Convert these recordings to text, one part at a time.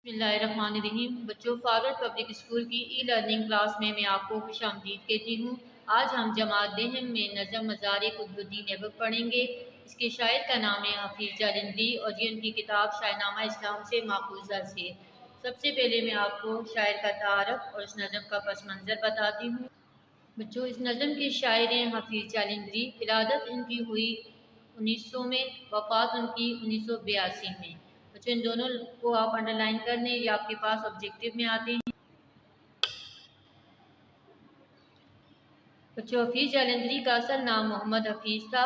بسم اللہ الرحمن الرحیم۔ بچوں، فارورڈ پبلک اسکول کی ای لرننگ کلاس میں آپ کو خوش آمدید کہتی ہوں۔ آج ہم جماعت دہن میں نظم مزار قطب الدین ایبک پڑھیں گے۔ اس کے شاعر کا نام ہے حفیظ جالندھری اور یہ ان کی کتاب شاہ نامہ اسلام سے ماخوذ ہے۔ سب سے پہلے میں آپ کو شاعر کا تعارف اور اس نظم کا پس منظر بتاتی ہوں۔ بچوں، اس نظم کے شاعر ہیں حفیظ جالندھری۔ ولادت ان کی ہوئی 1900 میں، وفات ان کی 1982 میں۔ بچوں، ان دونوں کو آپ انڈر لائن کر لیں، یہ آپ کے پاس آبجیکٹو میں آتے ہیں۔ بچوں، حفیظ جالندھری کا اصل نام محمد حفیظ تھا۔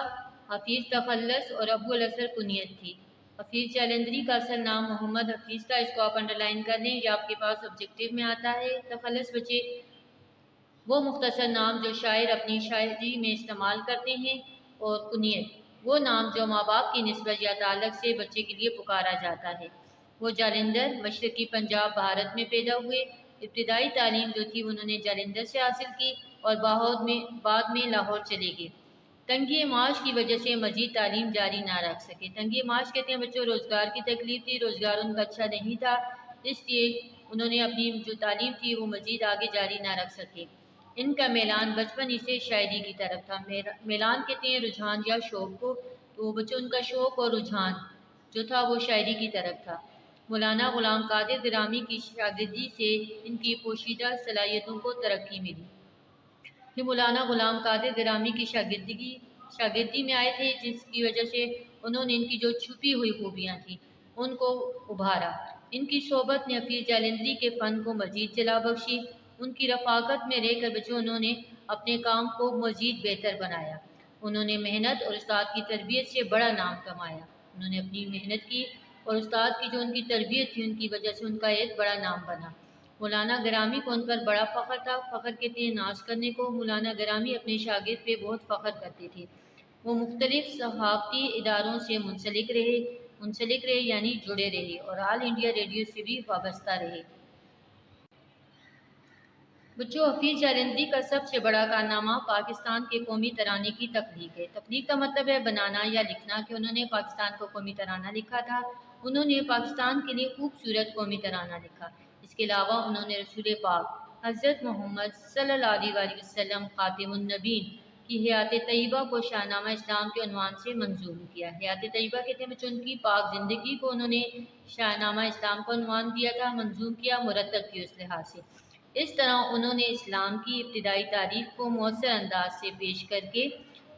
حفیظ تخلص اور ابو الاثر کنیت تھی۔ حفیظ جالندھری کا اصل نام محمد حفیظ تھا، اس کو آپ انڈر لائن کر لیں، یہ آپ کے پاس آبجیکٹو میں آتا ہے۔ تخلص بچے وہ مختصر نام جو شاعر اپنی شاعری میں استعمال کرتے ہیں، اور کنیت وہ نام جو ماں باپ کی نسبت یا تعلق سے بچے کے لیے پکارا جاتا ہے۔ وہ جالندھر مشرقی پنجاب بھارت میں پیدا ہوئے۔ ابتدائی تعلیم جو تھی انہوں نے جالندھر سے حاصل کی اور بعد میں لاہور چلے گئے۔ تنگی معاش کی وجہ سے مزید تعلیم جاری نہ رکھ سکے۔ تنگی معاش کہتے ہیں بچوں، روزگار کی تکلیف تھی، روزگار ان کا اچھا نہیں تھا، اس لیے انہوں نے اپنی جو تعلیم تھی وہ مزید آگے جاری نہ رکھ سکے۔ ان کا میلان بچپن ہی سے شاعری کی طرف تھا۔ میلان کہتے ہیں رجحان یا شوق کو، تو بچوں ان کا شوق اور رجحان جو تھا وہ شاعری کی طرف تھا۔ مولانا غلام قادر گرامی کی شاگردی سے ان کی پوشیدہ صلاحیتوں کو ترقی ملی۔ یہ مولانا غلام قادر گرامی کی شاگردی میں آئے تھے، جس کی وجہ سے انہوں نے ان کی جو چھپی ہوئی خوبیاں تھیں ان کو ابھارا۔ ان کی صحبت نے حفیظ جالندھری کے فن کو مزید جلا بخشی۔ ان کی رفاقت میں رہ کر بچوں انہوں نے اپنے کام کو مزید بہتر بنایا۔ انہوں نے محنت اور استاد کی تربیت سے بڑا نام کمایا۔ انہوں نے اپنی محنت کی اور استاد کی جو ان کی تربیت تھی ان کی وجہ سے ان کا ایک بڑا نام بنا۔ مولانا گرامی کو ان پر بڑا فخر تھا۔ فخر کہتے ہیں ناز کرنے کو۔ مولانا گرامی اپنے شاگرد پہ بہت فخر کرتے تھے۔ وہ مختلف صحافتی اداروں سے منسلک رہے یعنی جڑے رہے، اور آل انڈیا ریڈیو سے بھی وابستہ رہے۔ بچوں، حفیظ جالندھری کا سب سے بڑا کارنامہ پاکستان کے قومی ترانے کی تخلیق ہے۔ تخلیق کا مطلب ہے بنانا یا لکھنا، کہ انہوں نے پاکستان کو قومی ترانہ لکھا تھا۔ انہوں نے پاکستان کے لیے خوبصورت قومی ترانہ لکھا۔ اس کے علاوہ انہوں نے رسول پاک حضرت محمد صلی اللہ علیہ وسلم خاتم النبیین کی حیات طیبہ کو شاہ نامہ اسلام کے عنوان سے منظوم کیا۔ حیات طیبہ کہتے ہیں بچوں ان کی پاک زندگی کو انہوں نے شاہ نامہ اسلام کو عنوان دیا تھا، منظوم کیا، مرتب کیا اس لحاظ سے۔ اس طرح انہوں نے اسلام کی ابتدائی تاریخ کو مؤثر انداز سے پیش کر کے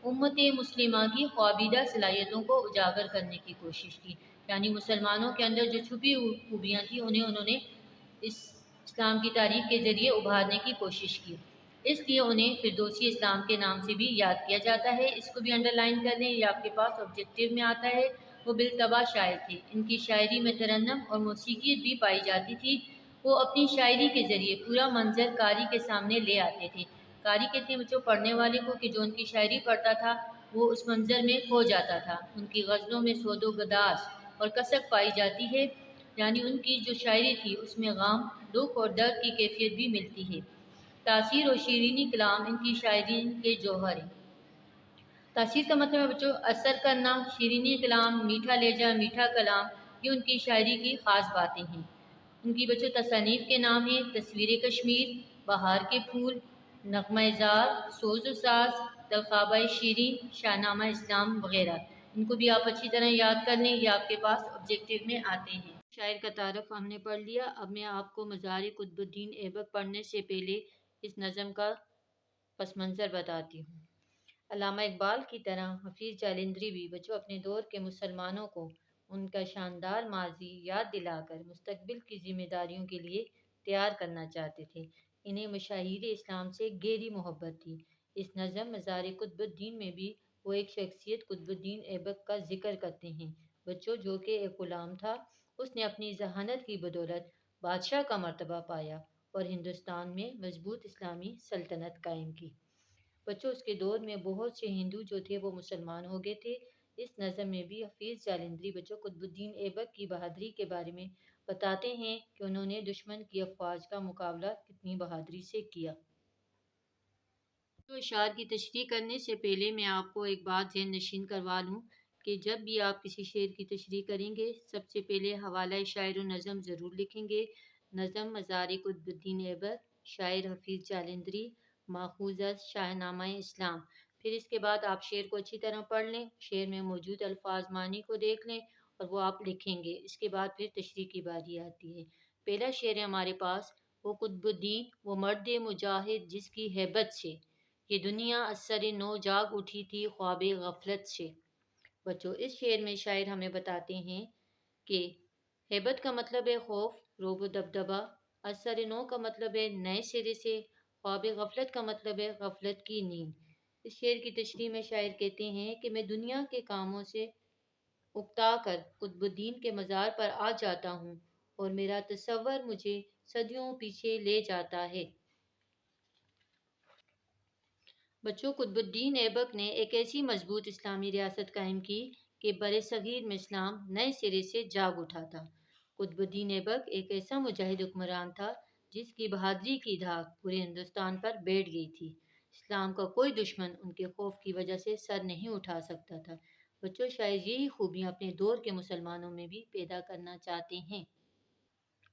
امت مسلمہ کی خوابیدہ صلاحیتوں کو اجاگر کرنے کی کوشش کی، یعنی مسلمانوں کے اندر جو چھپی خوبیاں تھیں انہوں نے اسلام کی تاریخ کے ذریعے ابھارنے کی کوشش کی۔ اس لیے انہیں فردوسی اسلام کے نام سے بھی یاد کیا جاتا ہے۔ اس کو بھی انڈر لائن کر لیں، یہ آپ کے پاس آبجیکٹو میں آتا ہے۔ وہ بالطبع شاعر تھے۔ ان کی شاعری میں ترنم اور موسیقیت بھی پائی جاتی تھی۔ وہ اپنی شاعری کے ذریعے پورا منظر قاری کے سامنے لے آتے تھے۔ قاری کہتے ہیں بچوں پڑھنے والے کو، کہ جو ان کی شاعری پڑھتا تھا وہ اس منظر میں کھو جاتا تھا۔ ان کی غزلوں میں سود و گداز اور کسک پائی جاتی ہے، یعنی ان کی جو شاعری تھی اس میں غم، دکھ اور درد کی کیفیت بھی ملتی ہے۔ تاثیر اور شیرینی کلام ان کی شاعری کے جوہر ہیں۔ تاثیر کا مطلب ہے بچوں اثر کرنا، شیرینی کلام، میٹھا لہجہ، میٹھا کلام، یہ ان کی شاعری کی خاص باتیں ہیں۔ ان کی بچوں تصانیف کے نام ہیں تصویر کشمیر، بہار کے پھول، نغمہ زار، سوز و ساز، دلخوابہ شیریں، شاہ نامہ اسلام وغیرہ۔ ان کو بھی آپ اچھی طرح یاد کر لیں، یہ آپ کے پاس آبجیکٹو میں آتے ہیں۔ شاعر کا تعارف ہم نے پڑھ لیا۔ اب میں آپ کو مزار قطب الدین ایبک پڑھنے سے پہلے اس نظم کا پس منظر بتاتی ہوں۔ علامہ اقبال کی طرح حفیظ جالندھری بھی بچوں اپنے دور کے مسلمانوں کو ان کا شاندار ماضی یاد دلا کر مستقبل کی ذمہ داریوں کے لیے تیار کرنا چاہتے تھے۔ انہیں مشاہیر اسلام سے گہری محبت تھی۔ اس نظم مزار قطب الدین میں بھی وہ ایک شخصیت قطب الدین ایبک کا ذکر کرتے ہیں بچوں، جو کہ ایک غلام تھا۔ اس نے اپنی ذہانت کی بدولت بادشاہ کا مرتبہ پایا اور ہندوستان میں مضبوط اسلامی سلطنت قائم کی۔ بچوں اس کے دور میں بہت سے ہندو جو تھے وہ مسلمان ہو گئے تھے۔ اس نظم میں بھی حفیظ جالندھری بچوں قطب الدین ایبک کی بہادری کے بارے میں بتاتے ہیں کہ انہوں نے دشمن کی افواج کا مقابلہ کتنی بہادری سے کیا۔ اشعار کی تشریح کرنے سے پہلے میں آپ کو ایک بات ذہن نشین کروا لوں کہ جب بھی آپ کسی شعر کی تشریح کریں گے سب سے پہلے حوالہ شاعر و نظم ضرور لکھیں گے۔ نظم مزار قطب الدین ایبک، شاعر حفیظ جالندری، ماخوذ از شاہ نامہ اسلام۔ پھر اس کے بعد آپ شعر کو اچھی طرح پڑھ لیں، شعر میں موجود الفاظ معنی کو دیکھ لیں اور وہ آپ لکھیں گے۔ اس کے بعد پھر تشریح کی باری آتی ہے۔ پہلا شعر ہے ہمارے پاس، وہ قطب الدین وہ مرد مجاہد جس کی ہیبت سے یہ دنیا اثر نو جاگ اٹھی تھی خواب غفلت سے۔ بچوں اس شعر میں شاعر ہمیں بتاتے ہیں کہ ہیبت کا مطلب ہے خوف، روب و دبدبا، اثر نو کا مطلب ہے نئے سرے سے، خواب غفلت کا مطلب ہے غفلت کی نیند۔ اس شعر کی تشریح میں شاعر کہتے ہیں کہ میں دنیا کے کاموں سے اکتا کر قطب الدین کے مزار پر آ جاتا ہوں اور میرا تصور مجھے صدیوں پیچھے لے جاتا ہے۔ بچوں قطب الدین ایبک نے ایک ایسی مضبوط اسلامی ریاست قائم کی کہ برصغیر میں اسلام نئے سرے سے جاگ اٹھا تھا۔ قطب الدین ایبک ایک ایسا مجاہد حکمران تھا جس کی بہادری کی دھاک پورے ہندوستان پر بیٹھ گئی تھی۔ اسلام کا کوئی دشمن ان کے خوف کی وجہ سے سر نہیں اٹھا سکتا تھا۔ بچوں شاید یہی خوبیاں اپنے دور کے مسلمانوں میں بھی پیدا کرنا چاہتے ہیں۔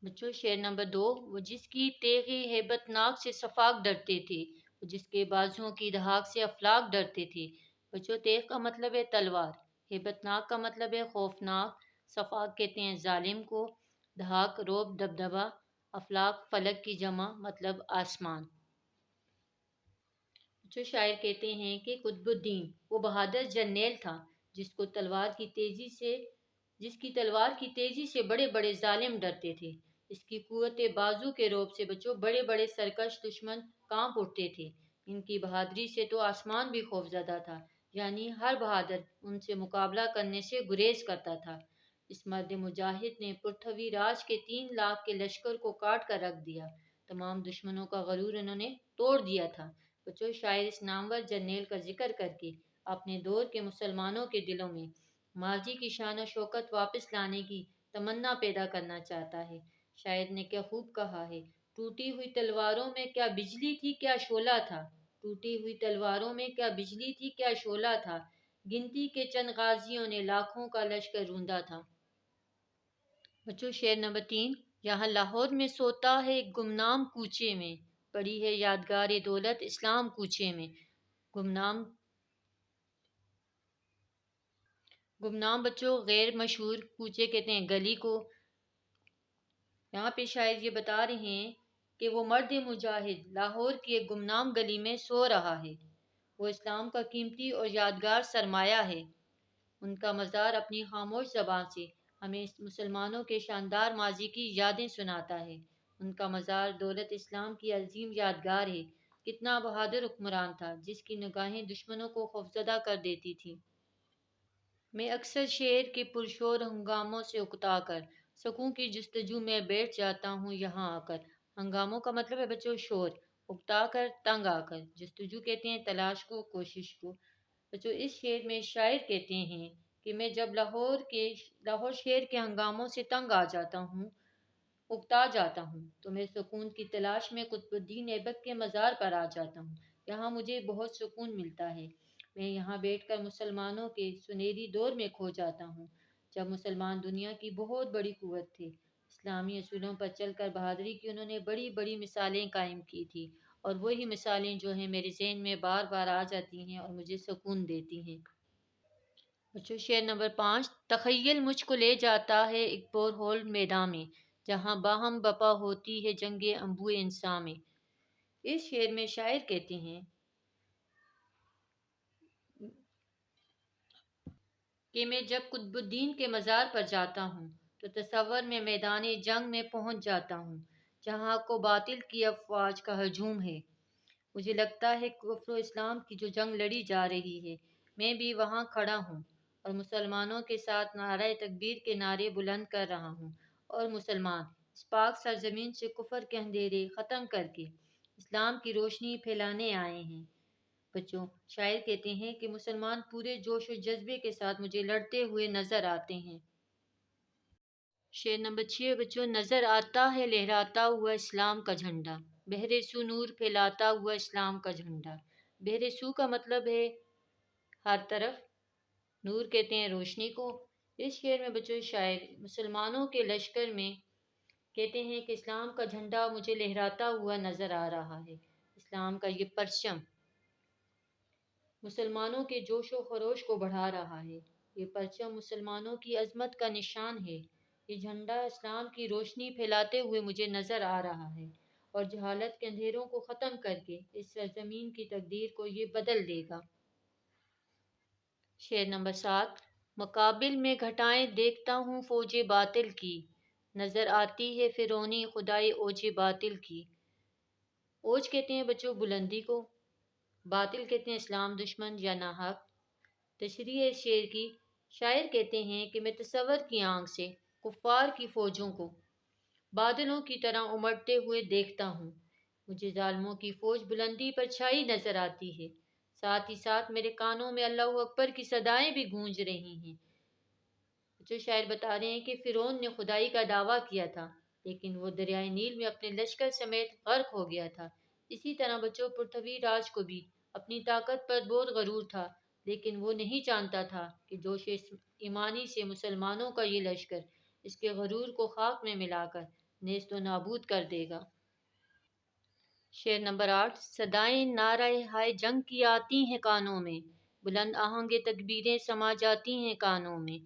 بچوں شعر نمبر 2، وہ جس کی تیغ ہیبت ناک سے صفاق ڈرتے تھے، وہ جس کے بازوؤں کی دھاک سے افلاک ڈرتے تھے۔ بچوں تیغ کا مطلب ہے تلوار، ہیبت ناک کا مطلب ہے خوفناک، صفاق کہتے ہیں ظالم کو، دھاک روب دبدبا، افلاک فلک کی جمع مطلب آسمان۔ جو شاعر کہتے ہیں کہ قطب الدین وہ بہادر جرنیل تھا جس کی تلوار کی تیزی سے بڑے بڑے ظالم ڈرتے تھے۔ اس کی قوت بازو کے روب سے بچوں بڑے بڑے سرکش دشمن کانپ اٹھتے تھے۔ ان کی بہادری سے تو آسمان بھی خوفزدہ تھا، یعنی ہر بہادر ان سے مقابلہ کرنے سے گریز کرتا تھا۔ اس مرد مجاہد نے پرتھوی راج کے 3 لاکھ کے لشکر کو کاٹ کر رکھ دیا، تمام دشمنوں کا غرور انہوں نے توڑ دیا تھا۔ بچوں شاعر اس نامور جرنیل کا ذکر کر کے اپنے دور کے مسلمانوں کے دلوں میں ماضی کی شان و شوکت واپس لانے کی تمنا پیدا کرنا چاہتا ہے۔ شاعر نے کیا خوب کہا ہے، ٹوٹی ہوئی تلواروں میں کیا بجلی تھی کیا شعلہ تھا، ٹوٹی ہوئی تلواروں میں کیا بجلی تھی کیا شعلہ تھا، گنتی کے چند غازیوں نے لاکھوں کا لشکر روندا تھا۔ بچوں شعر نمبر 3، یہاں لاہور میں سوتا ہے ایک گمنام کوچے میں، پڑی ہے یادگار دولت اسلام کوچے میں۔ گمنام بچوں غیر مشہور، کوچے کہتے ہیں گلی کو۔ یہاں پہ شاعر یہ بتا رہے ہیں کہ وہ مرد مجاہد لاہور کی ایک گمنام گلی میں سو رہا ہے، وہ اسلام کا قیمتی اور یادگار سرمایہ ہے۔ ان کا مزار اپنی خاموش زبان سے ہمیں مسلمانوں کے شاندار ماضی کی یادیں سناتا ہے۔ ان کا مزار دولت اسلام کی عظیم یادگار ہے۔ کتنا بہادر حکمران تھا جس کی نگاہیں دشمنوں کو خوفزدہ کر دیتی تھیں۔ میں اکثر شہر کے پرشور ہنگاموں سے اکتا کر سکون کی جستجو میں بیٹھ جاتا ہوں یہاں آ کر۔ ہنگاموں کا مطلب ہے بچوں شور، اکتا کر تنگ آ کر، جستجو کہتے ہیں تلاش کو، کوشش کو۔ بچوں اس شعر میں شاعر کہتے ہیں کہ میں جب لاہور شہر کے ہنگاموں سے تنگ آ جاتا ہوں، اکتا جاتا ہوں، تو میں سکون کی تلاش میں قطب الدین ایبک کے مزار پر آ جاتا ہوں۔ یہاں مجھے بہت سکون ملتا ہے، میں یہاں بیٹھ کر مسلمانوں کے سنہری دور میں کھو جاتا ہوں جب مسلمان دنیا کی بہت بڑی قوت تھے۔ اسلامی اصولوں پر چل کر بہادری کی انہوں نے بڑی بڑی مثالیں قائم کی تھی، اور وہی مثالیں جو ہیں میرے ذہن میں بار بار آ جاتی ہیں اور مجھے سکون دیتی ہیں۔ بچوں شعر نمبر 5، تخیل مجھ کو لے جاتا ہے ایک پرہول میدان میں جہاں باہم بپا ہوتی ہے جنگ انبوء انسان میں۔ اس شعر میں شاعر کہتے ہیں کہ میں جب قطب الدین کے مزار پر جاتا ہوں تو تصور میں میدان جنگ میں پہنچ جاتا ہوں جہاں کو باطل کی افواج کا ہجوم ہے۔ مجھے لگتا ہے کہ کفر و اسلام کی جو جنگ لڑی جا رہی ہے، میں بھی وہاں کھڑا ہوں اور مسلمانوں کے ساتھ نعرہ تکبیر کے نعرے بلند کر رہا ہوں، اور مسلمان اس پاک سرزمین سے کفر کے اندھیرے ختم کر کے اسلام کی روشنی پھیلانے آئے ہیں۔ بچوں شاعر کہتے ہیں کہ مسلمان پورے جوش و جذبے کے ساتھ مجھے لڑتے ہوئے نظر آتے ہیں۔ شعر نمبر 6 بچوں، نظر آتا ہے لہراتا ہوا اسلام کا جھنڈا، بہر سو نور پھیلاتا ہوا اسلام کا جھنڈا۔ بہر سو کا مطلب ہے ہر طرف، نور کہتے ہیں روشنی کو۔ اس شعر میں بچوں شاعر مسلمانوں کے لشکر میں کہتے ہیں کہ اسلام کا جھنڈا مجھے لہراتا ہوا نظر آ رہا ہے۔ اسلام کا یہ پرچم مسلمانوں کے جوش و خروش کو بڑھا رہا ہے۔ یہ پرچم مسلمانوں کی عظمت کا نشان ہے۔ یہ جھنڈا اسلام کی روشنی پھیلاتے ہوئے مجھے نظر آ رہا ہے اور جہالت کے اندھیروں کو ختم کر کے اس سرزمین کی تقدیر کو یہ بدل دے گا۔ شعر نمبر 7۔ مقابل میں گھٹائیں دیکھتا ہوں فوج باطل کی، نظر آتی ہے فرعونی خدائے اوج باطل کی۔ اوج کہتے ہیں بچوں بلندی کو، باطل کہتے ہیں اسلام دشمن یا ناحق۔ تشریح اس شعر کی، شاعر کہتے ہیں کہ میں تصور کی آنکھ سے کفار کی فوجوں کو بادلوں کی طرح امڑتے ہوئے دیکھتا ہوں۔ مجھے ظالموں کی فوج بلندی پر چھائی نظر آتی ہے، ساتھ ہی ساتھ میرے کانوں میں اللہ اکبر کی صدائیں بھی گونج رہی ہیں۔ جو شاعر بتا رہے ہیں کہ فرعون نے خدائی کا دعویٰ کیا تھا لیکن وہ دریائے نیل میں اپنے لشکر سمیت غرق ہو گیا تھا۔ اسی طرح بچوں پرتھوی راج کو بھی اپنی طاقت پر بہت غرور تھا، لیکن وہ نہیں جانتا تھا کہ جوش ایمانی سے مسلمانوں کا یہ لشکر اس کے غرور کو خاک میں ملا کر نیست و نابود کر دے گا۔ شعر نمبر 8۔ صدائیں نعرہ ہائے جنگ کی آتی ہیں کانوں میں، بلند آہنگ تکبیریں سما جاتی ہیں کانوں میں۔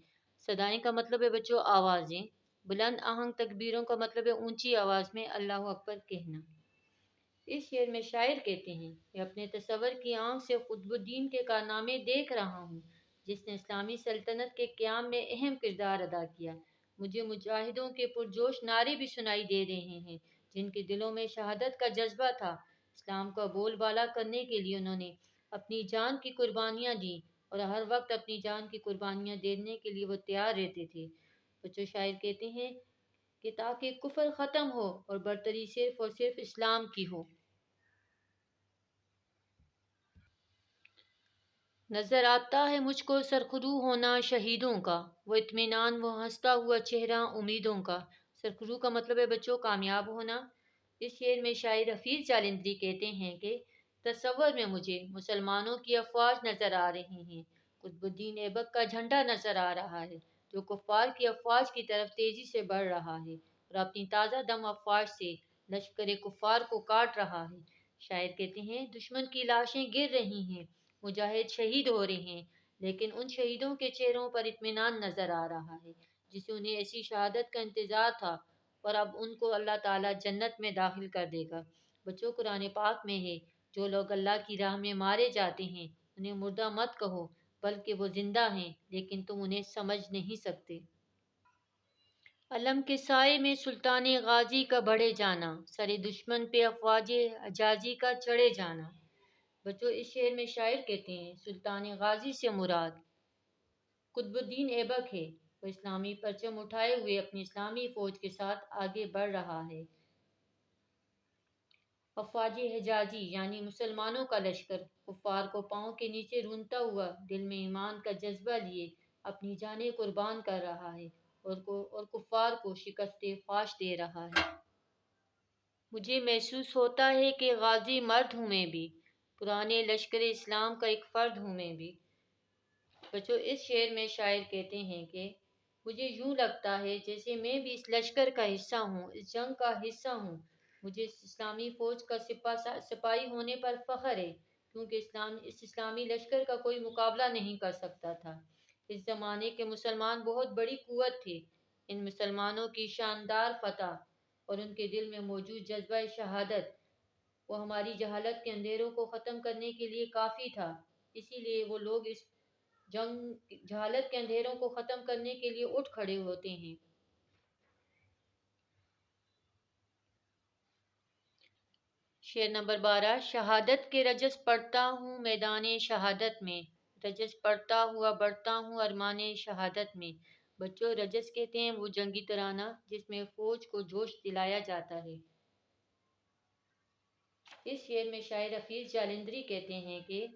صدائیں کا مطلب ہے بچوں آوازیں، بلند آہنگ تکبیروں کا مطلب ہے اونچی آواز میں اللہ اکبر کہنا۔ اس شعر میں شاعر کہتے ہیں کہ اپنے تصور کی آنکھ سے قطب الدین کے کارنامے دیکھ رہا ہوں، جس نے اسلامی سلطنت کے قیام میں اہم کردار ادا کیا۔ مجھے مجاہدوں کے پرجوش نعرے بھی سنائی دے رہے ہیں جن کے دلوں میں شہادت کا جذبہ تھا۔ اسلام کا بول بالا کرنے کے لیے انہوں نے اپنی جان کی قربانیاں دیں اور ہر وقت اپنی جان کی قربانیاں دینے کے لیے وہ تیار رہتے تھے۔ بچوں شاعر کہتے ہیں کہ تاکہ کفر ختم ہو اور برتری صرف اور صرف اسلام کی ہو۔ نظر آتا ہے مجھ کو سرخرو ہونا شہیدوں کا، وہ اطمینان وہ ہنستا ہوا چہرہ امیدوں کا۔ سرخرو کا مطلب ہے بچوں کامیاب ہونا۔ اس شعر میں شاعر حفیظ جالندھری کہتے ہیں کہ تصور میں مجھے مسلمانوں کی افواج نظر آ رہی ہیں، قطب الدین ایبک کا جھنڈا نظر آ رہا ہے جو کفار کی افواج کی طرف تیزی سے بڑھ رہا ہے اور اپنی تازہ دم افواج سے لشکر کفار کو کاٹ رہا ہے۔ شاعر کہتے ہیں دشمن کی لاشیں گر رہی ہیں، مجاہد شہید ہو رہے ہیں، لیکن ان شہیدوں کے چہروں پر اطمینان نظر آ رہا ہے جسے انہیں ایسی شہادت کا انتظار تھا اور اب ان کو اللہ تعالیٰ جنت میں داخل کر دے گا۔ بچوں قرآن پاک میں ہے جو لوگ اللہ کی راہ میں مارے جاتے ہیں انہیں مردہ مت کہو بلکہ وہ زندہ ہیں لیکن تم انہیں سمجھ نہیں سکتے۔ علم کے سائے میں سلطان غازی کا بڑھے جانا، سر دشمن پہ افواج حجازی کا چڑھے جانا۔ بچوں اس شعر میں شاعر کہتے ہیں سلطان غازی سے مراد قطب الدین ایبک ہے، وہ اسلامی پرچم اٹھائے ہوئے اپنی اسلامی فوج کے ساتھ آگے بڑھ رہا ہے۔ افواج حجازی یعنی مسلمانوں کا لشکر کفار کو پاؤں کے نیچے رونتا ہوا دل میں ایمان کا جذبہ لیے اپنی جانیں قربان کر رہا ہے اور کفار کو شکست فاش دے رہا ہے۔ مجھے محسوس ہوتا ہے کہ غازی مرد ہوں میں بھی، پرانے لشکر اسلام کا ایک فرد ہوں میں بھی۔ بچوں اس شعر میں شاعر کہتے ہیں کہ مجھے یوں لگتا ہے جیسے میں بھی اس لشکر کا حصہ ہوں، اس جنگ کا حصہ ہوں۔ مجھے اس اسلامی فوج کا سپاہی ہونے پر فخر ہے کیونکہ اس اسلامی لشکر کا کوئی مقابلہ نہیں کر سکتا تھا۔ اس زمانے کے مسلمان بہت بڑی قوت تھے۔ ان مسلمانوں کی شاندار فتح اور ان کے دل میں موجود جذبہ شہادت وہ ہماری جہالت کے اندھیروں کو ختم کرنے کے لیے کافی تھا۔ اسی لیے وہ لوگ اس جہالت کے اندھیروں کو ختم کرنے کے لیے اٹھ کھڑے ہوتے ہیں۔ شعر نمبر 12۔ شہادت کے رجز پڑھتا ہوں میدان شہادت میں، رجز پڑھتا ہوا بڑھتا ہوں ارمان شہادت میں۔ بچوں رجز کہتے ہیں وہ جنگی ترانہ جس میں فوج کو جوش دلایا جاتا ہے۔ اس شعر میں شاعر حفیظ جالندھری کہتے ہیں کہ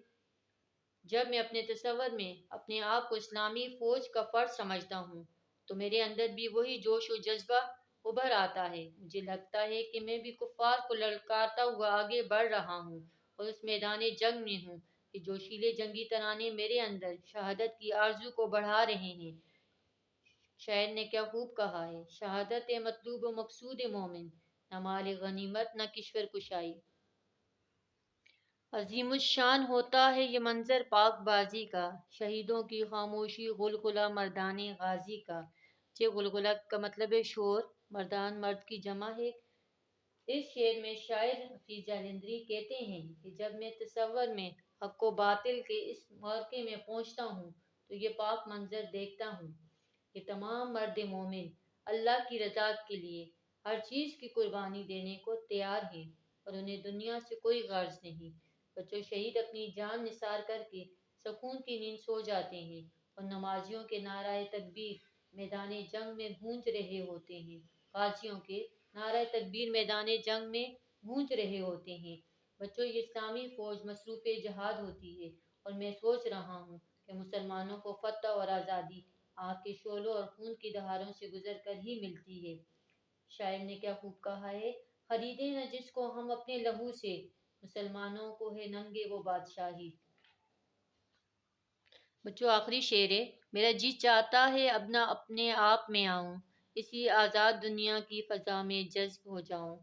جب میں اپنے تصور میں اپنے آپ کو اسلامی فوج کا فرد سمجھتا ہوں تو میرے اندر بھی وہی جوش و جذبہ ابھر آتا ہے۔ مجھے لگتا ہے کہ میں بھی کفار کو للکارتا ہوا آگے بڑھ رہا ہوں اور اس میدان جنگ میں ہوں یہ جوشیلے جنگی ترانے میرے اندر شہادت کی آرزو کو بڑھا رہے ہیں۔ شاعر نے کیا خوب کہا ہے، شہادت مطلوب و مقصود مومن، نہ مال غنیمت نہ کشور کشائی۔ عظیم الشان ہوتا ہے یہ منظر پاک بازی کا، شہیدوں کی خاموشی غلغلہ مردان غازی کا۔ یہ غلغلہ کا مطلب ہے شور، مردان مرد کی جمع ہے۔ اس شعر میں شاعر حفیظ جالندھری کہتے ہیں کہ جب میں تصور میں حق و باطل کے اس موقع میں پہنچتا ہوں تو یہ پاک منظر دیکھتا ہوں۔ یہ تمام مرد مومن اللہ کی رضا کے لیے ہر چیز کی قربانی دینے کو تیار ہیں اور انہیں دنیا سے کوئی غرض نہیں۔ بچوں، شہید اپنی جان نثار کر کے سکون کی نیند سو جاتے ہیں اور نمازیوں کے نعرہ تکبیر میدان جنگ میں گونج رہے ہوتے ہیں۔ غازیوں کے نعرہ تکبیر میدان جنگ میں گونج رہے ہوتے ہیں۔ بچوں، یہ اسلامی فوج مصروف جہاد ہوتی ہے اور میں سوچ رہا ہوں کہ مسلمانوں کو فتح اور آزادی آگ کے شعلوں اور خون کی دہاروں سے گزر کر ہی ملتی ہے۔ شاعر نے کیا خوب کہا ہے، خریدے نہ جس کو ہم اپنے لہو سے، مسلمانوں کو ہے ننگے وہ بادشاہی۔ بچوں، آخری شعر ہے، میرا جی چاہتا ہے اب نہ اپنے آپ میں آؤں، اسی آزاد دنیا کی فضا میں جذب ہو جاؤں۔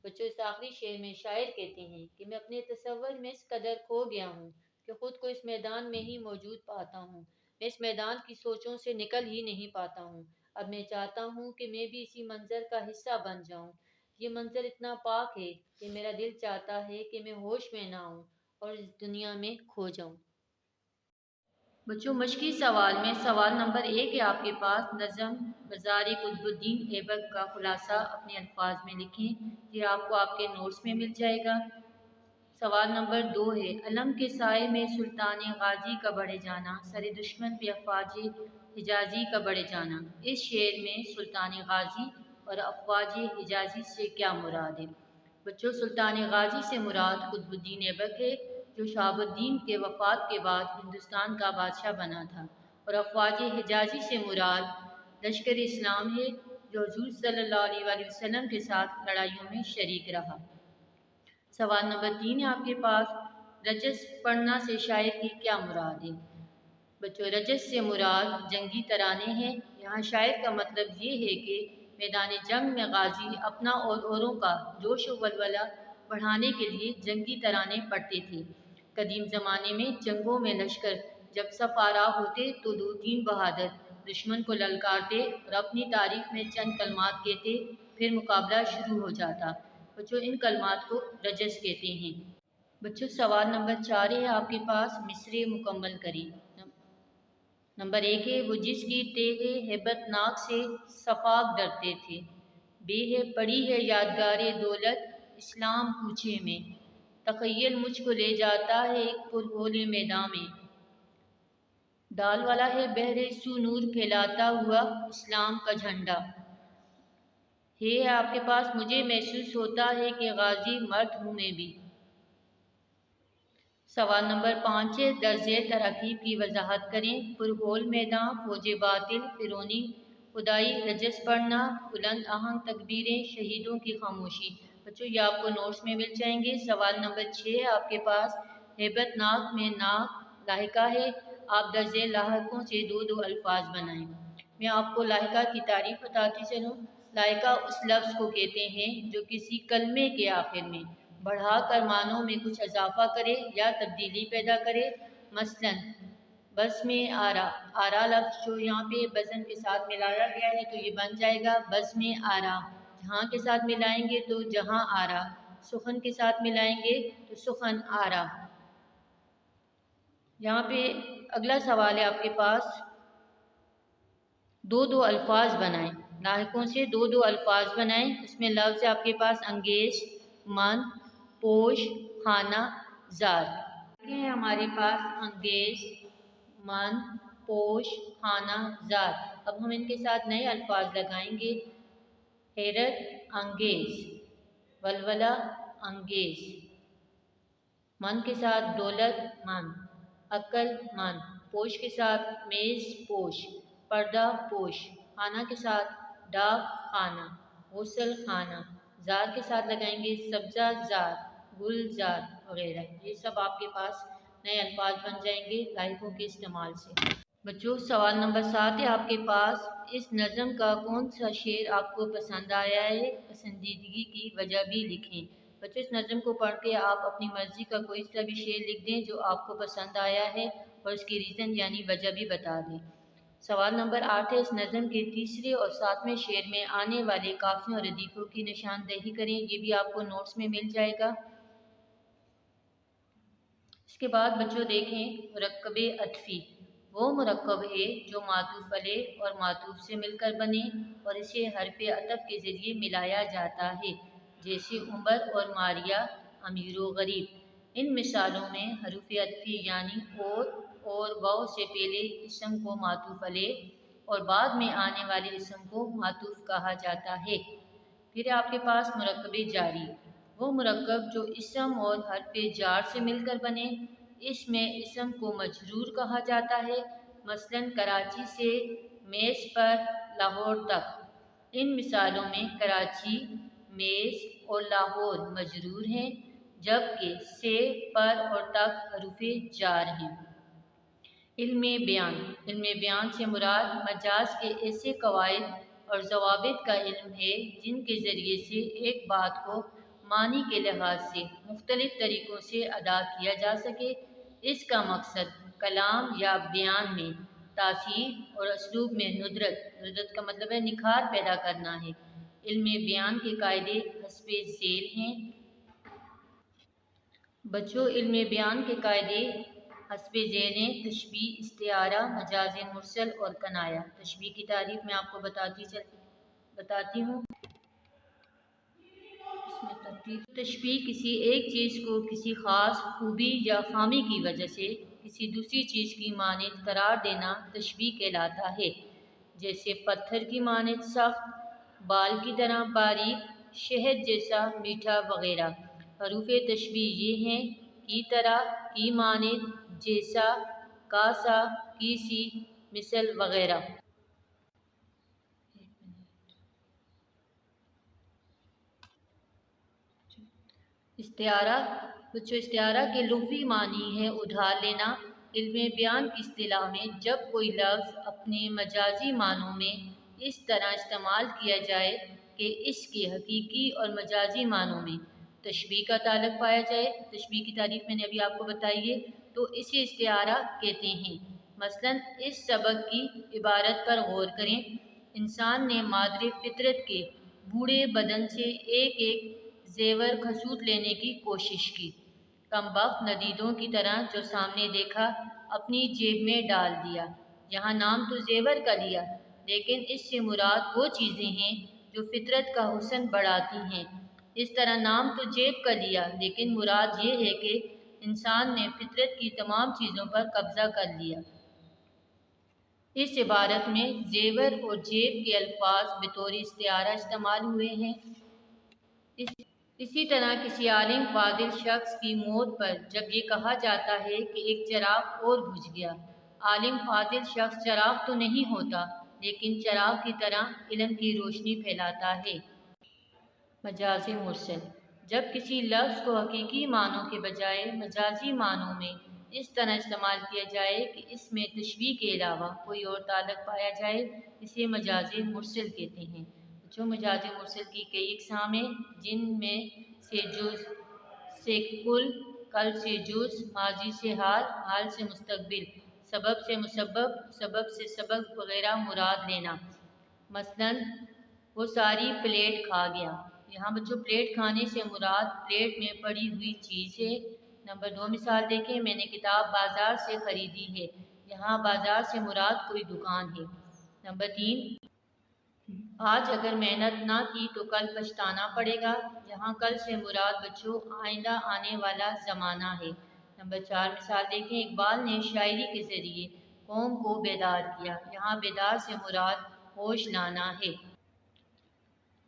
بچوں، اس آخری شعر میں شاعر کہتے ہیں کہ میں اپنے تصور میں اس قدر کھو گیا ہوں کہ خود کو اس میدان میں ہی موجود پاتا ہوں۔ میں اس میدان کی سوچوں سے نکل ہی نہیں پاتا ہوں۔ اب میں چاہتا ہوں کہ میں بھی اسی منظر کا حصہ بن جاؤں۔ یہ منظر اتنا پاک ہے کہ میرا دل چاہتا ہے کہ میں ہوش میں نہ آؤں اور اس دنیا میں کھو جاؤں۔ بچوں، مشقی سوال میں سوال نمبر 1 ہے آپ کے پاس، نظم مزار قطب الدین ایبک کا خلاصہ اپنے الفاظ میں لکھیں۔ یہ آپ کو آپ کے نوٹس میں مل جائے گا۔ سوال نمبر 2 ہے، علم کے سائے میں سلطان غازی کا بڑھے جانا، سر دشمن پہ افواج حجازی کا بڑھے جانا۔ اس شعر میں سلطان غازی اور افواج حجازی سے کیا مراد ہے؟ بچوں، سلطان غازی سے مراد قطب الدین ایبک ہے جو شہاب الدین کے وفات کے بعد ہندوستان کا بادشاہ بنا تھا، اور افواج حجازی سے مراد لشکر اسلام ہے جو حضور صلی اللہ علیہ وسلم کے ساتھ لڑائیوں میں شریک رہا۔ سوال نمبر 3 ہے آپ کے پاس، رجس پڑھنا سے شاعر کی کیا مراد ہے؟ بچوں، رجس سے مراد جنگی ترانے ہیں۔ یہاں شاعر کا مطلب یہ ہے کہ میدان جنگ میں غازی اپنا اور اوروں کا جوش و ولولہ بڑھانے کے لیے جنگی ترانے پڑھتے تھے۔ قدیم زمانے میں جنگوں میں لشکر جب صف آرا ہوتے تو 2-3 بہادر دشمن کو للکارتے اور اپنی تعریف میں چند کلمات کہتے، پھر مقابلہ شروع ہو جاتا۔ بچوں، ان کلمات کو رجس کہتے ہیں۔ بچوں، سوال نمبر 4 ہے آپ کے پاس، مصرع مکمل کریں۔ نمبر 1 ہے، وہ جس کی تیغ ہیبت ناک سے صفاق ڈرتے تھے، بے ہے پڑی ہے یادگار دولت اسلام کوچے میں، تخیل مجھ کو لے جاتا ہے ایک پرہول میداں میں، ڈال والا ہے بحر سو نور پھیلاتا ہوا اسلام کا جھنڈا، ہے آپ کے پاس مجھے محسوس ہوتا ہے کہ غازی مرد ہوں میں بھی۔ سوال نمبر 5 ہے، درج تراکیب کی وضاحت کریں۔ پرہول میداں، فوج باطل، فرعونی خدائی، رجس پڑھنا، بلند آہنگ تکبیریں، شہیدوں کی خاموشی۔ بچوں، یہ آپ کو نوٹس میں مل جائیں گے۔ سوال نمبر 6 ہے آپ کے پاس، ہیبت ناک میں ناک لاحقہ ہے، آپ درج لاحقوں سے 2 الفاظ بنائیں۔ میں آپ کو لاحقہ کی تعریف بتاتی چلوں۔ لاحقہ اس لفظ کو کہتے ہیں جو کسی کلمے کے آخر میں بڑھا کر معنوں میں کچھ اضافہ کرے یا تبدیلی پیدا کرے۔ مثلاً بزم آرا، آرا لفظ جو یہاں پہ بزم کے ساتھ ملایا گیا ہے تو یہ بن جائے گا بزم آرا، جہاں کے ساتھ ملائیں گے تو جہاں آرا، سخن کے ساتھ ملائیں گے تو سخن آرا۔ یہاں پہ اگلا سوال ہے آپ کے پاس، 2 الفاظ بنائیں، لاحقوں سے 2 الفاظ بنائیں۔ اس میں لفظ ہے آپ کے پاس انگیز، من، پوش، خانہ، زاد۔ ہیں ہمارے پاس انگیز، من، پوش، خانہ، زاد۔ اب ہم ان کے ساتھ نئے الفاظ لگائیں گے، حیرت انگیز، ولولہ انگیز، من کے ساتھ دولت مند، عقل مند، پوش کے ساتھ میز پوش، پردہ پوش، خانہ کے ساتھ ڈاک خانہ، غسل خانہ، زاد کے ساتھ لگائیں گے سبزہ زاد، گل زاد وغیرہ۔ یہ سب آپ کے پاس نئے الفاظ بن جائیں گے لائحوں کے استعمال سے۔ بچوں سوال نمبر 7 ہے آپ کے پاس، اس نظم کا کون سا شعر آپ کو پسند آیا ہے؟ پسندیدگی کی وجہ بھی لکھیں۔ بچوں اس نظم کو پڑھ کے آپ اپنی مرضی کا کوئی سا بھی شعر لکھ دیں جو آپ کو پسند آیا ہے اور اس کی ریزن یعنی وجہ بھی بتا دیں۔ سوال نمبر 8 ہے، اس نظم کے تیسرے اور 7ویں شعر میں آنے والے قافیوں اور ردیفوں کی نشاندہی کریں، یہ بھی آپ کو نوٹس میں مل جائے گا۔ اس کے بعد بچوں دیکھیں مرکب عطفی، وہ مرکب ہے جو معطوف علیہ اور معطوف سے مل کر بنے اور اسے حرف عطف کے ذریعے ملایا جاتا ہے، جیسے عمر اور ماریہ، امیر و غریب۔ ان مثالوں میں حروف عطفی یعنی اور واو سے پہلے اسم کو معطوف علیہ اور بعد میں آنے والے اسم کو معطوف کہا جاتا ہے۔ پھر آپ کے پاس مرکب جاری، وہ مرکب جو اسم اور حرف جار سے مل کر بنے، اس میں اسم کو مجرور کہا جاتا ہے، مثلا کراچی سے میز پر لاہور تک۔ ان مثالوں میں کراچی، میز اور لاہور مجرور ہیں، جبکہ سے، پر اور تک حروف جار ہیں۔ علم بیان سے مراد مجاز کے ایسے قواعد اور ضوابط کا علم ہے جن کے ذریعے سے ایک بات کو معنی کے لحاظ سے مختلف طریقوں سے ادا کیا جا سکے۔ اس کا مقصد کلام یا بیان میں تاثیر اور اسلوب میں ندرت کا مطلب ہے نکھار پیدا کرنا ہے۔ علم بیان کے قاعدے حسب ذیل ہیں۔ بچوں علم بیان کے قاعدے حسب ذیل ہیں: تشبیہ، استعارہ، مجاز مرسل اور کنایہ۔ تشبیہ کی تعریف میں آپ کو بتاتی ہوں۔ تشبیہ کسی ایک چیز کو کسی خاص خوبی یا خامی کی وجہ سے کسی دوسری چیز کی مانند قرار دینا تشبیہ کہلاتا ہے، جیسے پتھر کی مانند سخت، بال کی طرح باریک، شہد جیسا میٹھا وغیرہ۔ حروف تشبیہ یہ ہیں: کی طرح، کی مانند، جیسا، کا سا، کی سی، مثل وغیرہ۔ استعارہ کے لغوی معنی ہے ادھار لینا۔ علم بیان کی اصطلاح میں جب کوئی لفظ اپنے مجازی معنوں میں اس طرح استعمال کیا جائے کہ اس کے حقیقی اور مجازی معنوں میں تشبیہ کا تعلق پایا جائے، تشبیہ کی تعریف میں نے ابھی آپ کو بتائی ہے، تو اسے استعارہ کہتے ہیں۔ مثلا اس سبق کی عبارت پر غور کریں: انسان نے مادر فطرت کے بوڑھے بدن سے ایک ایک زیور کھسوٹ لینے کی کوشش کی، کم بخت ندیدوں کی طرح جو سامنے دیکھا اپنی جیب میں ڈال دیا۔ یہاں نام تو زیور کا لیا، لیکن اس سے مراد وہ چیزیں ہیں جو فطرت کا حسن بڑھاتی ہیں۔ اس طرح نام تو جیب کا لیا، لیکن مراد یہ ہے کہ انسان نے فطرت کی تمام چیزوں پر قبضہ کر لیا۔ اس عبارت میں زیور اور جیب کے الفاظ بطور استعارہ استعمال ہوئے ہیں۔ اسی طرح کسی عالم فاضل شخص کی موت پر جب یہ کہا جاتا ہے کہ ایک چراغ اور بجھ گیا، عالم فاضل شخص چراغ تو نہیں ہوتا، لیکن چراغ کی طرح علم کی روشنی پھیلاتا ہے۔ مجاز مرسل، جب کسی لفظ کو حقیقی معنوں کے بجائے مجازی معنوں میں اس طرح استعمال کیا جائے کہ اس میں تشبیہ کے علاوہ کوئی اور تعلق پایا جائے، اسے مجاز مرسل کہتے ہیں۔ جو مجاز مرسل کی کئی اقسام ہیں، جن میں سے جز سے کل، کل سے جز، ماضی سے حال، حال سے مستقبل، سبب سے مسبب، سبب سے سبب وغیرہ مراد لینا۔ مثلا وہ ساری پلیٹ کھا گیا، یہاں بچوں پلیٹ کھانے سے مراد پلیٹ میں پڑی ہوئی چیز ہے۔ نمبر 2 مثال دیکھیں: میں نے کتاب بازار سے خریدی ہے، یہاں بازار سے مراد کوئی دکان ہے۔ نمبر 3 آج اگر محنت نہ کی تو کل پچھتانا پڑے گا، یہاں کل سے مراد بچوں آئندہ آنے والا زمانہ ہے۔ نمبر 4 مثال دیکھیں: اقبال نے شاعری کے ذریعے قوم کو بیدار کیا، یہاں بیدار سے مراد ہوش لانا ہے۔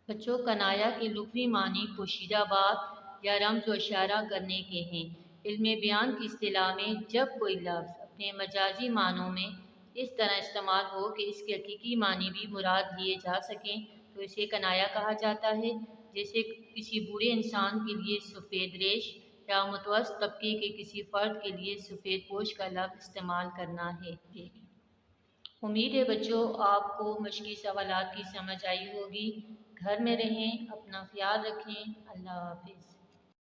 بچوں کنایہ کے لغوی معنی پوشیدہ بات یا رمز و اشارہ کرنے کے ہیں۔ علم بیان کی اصطلاح میں جب کوئی لفظ اپنے مجازی معنوں میں اس طرح استعمال ہو کہ اس کے حقیقی معنی بھی مراد لیے جا سکیں تو اسے کنایہ کہا جاتا ہے۔ جیسے کسی بوڑھے انسان کے لیے سفید ریش یا متوسط طبقے کے کسی فرد کے لیے سفید پوش کا لفظ استعمال کرنا ہے۔ امید ہے بچوں آپ کو مشقی سوالات کی سمجھ آئی ہوگی۔ گھر میں رہیں، اپنا خیال رکھیں۔ اللہ حافظ۔